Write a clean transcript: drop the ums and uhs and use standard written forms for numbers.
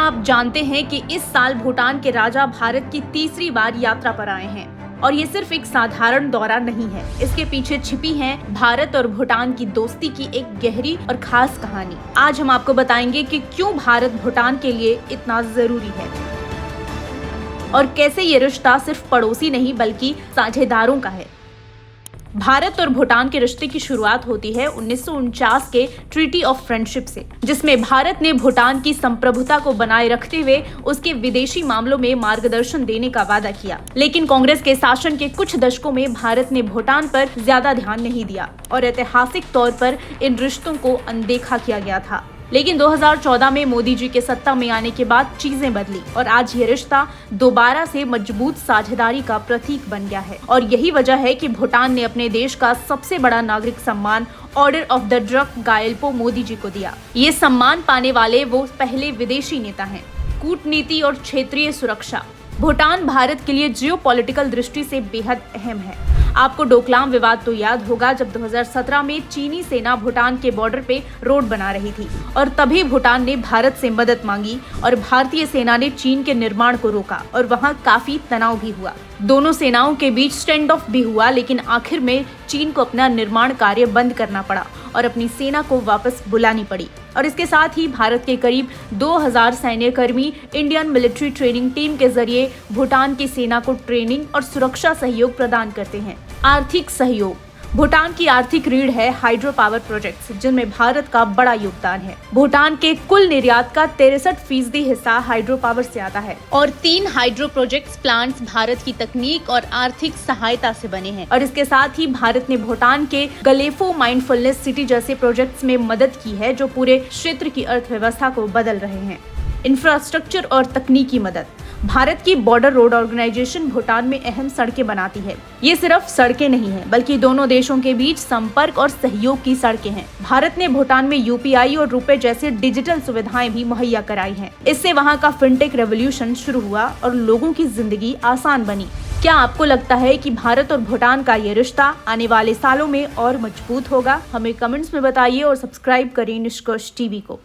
आप जानते हैं कि इस साल भूटान के राजा भारत की तीसरी बार यात्रा पर आए हैं और ये सिर्फ एक साधारण दौरा नहीं है। इसके पीछे छिपी है भारत और भूटान की दोस्ती की एक गहरी और खास कहानी। आज हम आपको बताएंगे कि क्यों भारत भूटान के लिए इतना जरूरी है और कैसे ये रिश्ता सिर्फ पड़ोसी नहीं बल्कि साझेदारों का है। भारत और भूटान के रिश्ते की शुरुआत होती है 1949 के ट्रीटी ऑफ फ्रेंडशिप से, जिसमें भारत ने भूटान की संप्रभुता को बनाए रखते हुए उसके विदेशी मामलों में मार्गदर्शन देने का वादा किया। लेकिन कांग्रेस के शासन के कुछ दशकों में भारत ने भूटान पर ज्यादा ध्यान नहीं दिया और ऐतिहासिक तौर पर इन रिश्तों को अनदेखा किया गया था। लेकिन 2014 में मोदी जी के सत्ता में आने के बाद चीजें बदली और आज ये रिश्ता दोबारा से मजबूत साझेदारी का प्रतीक बन गया है। और यही वजह है कि भूटान ने अपने देश का सबसे बड़ा नागरिक सम्मान order of the Druk Gyalpo Modi ji को दिया। ये सम्मान पाने वाले वो पहले विदेशी नेता हैं। कूटनीति और क्षेत्रीय सुरक्षा। भूटान भारत के लिए जियोपॉलिटिकल दृष्टि से बेहद अहम है। आपको डोकलाम विवाद तो याद होगा, जब 2017 में चीनी सेना भूटान के बॉर्डर पे रोड बना रही थी और तभी भूटान ने भारत से मदद मांगी और भारतीय सेना ने चीन के निर्माण को रोका और वहां काफी तनाव भी हुआ। दोनों सेनाओं के बीच स्टैंड ऑफ भी हुआ, लेकिन आखिर में चीन को अपना निर्माण कार्य बंद करना पड़ा और अपनी सेना को वापस बुलानी पड़ी। और इसके साथ ही भारत के करीब 2000 सैन्य कर्मी इंडियन मिलिट्री ट्रेनिंग टीम के जरिए भूटान की सेना को ट्रेनिंग और सुरक्षा सहयोग प्रदान करते हैं। आर्थिक सहयोग। भूटान की आर्थिक रीढ़ है हाइड्रो पावर प्रोजेक्ट्स, जिनमें भारत का बड़ा योगदान है। भूटान के कुल निर्यात का 63% हिस्सा हाइड्रो पावर से आता है और 3 हाइड्रो प्रोजेक्ट्स प्लांट्स भारत की तकनीक और आर्थिक सहायता से बने हैं। और इसके साथ ही भारत ने भूटान के गलेफो माइंडफुलनेस सिटी जैसे प्रोजेक्ट्स में मदद की है, जो पूरे क्षेत्र की अर्थव्यवस्था को बदल रहे हैं। इंफ्रास्ट्रक्चर और तकनीकी मदद। भारत की बॉर्डर रोड ऑर्गेनाइजेशन भूटान में अहम सड़कें बनाती है। ये सिर्फ सड़कें नहीं हैं, बल्कि दोनों देशों के बीच संपर्क और सहयोग की सड़कें हैं। भारत ने भूटान में यूपीआई और रुपए जैसे डिजिटल सुविधाएं भी मुहैया कराई हैं। इससे वहां का फिनटेक रेवोल्यूशन शुरू हुआ और लोगों की जिंदगी आसान बनी। क्या आपको लगता है कि भारत और भूटान का ये रिश्ता आने वाले सालों में और मजबूत होगा? हमें कमेंट्स में बताइए और सब्सक्राइब करें निष्कर्ष टीवी को।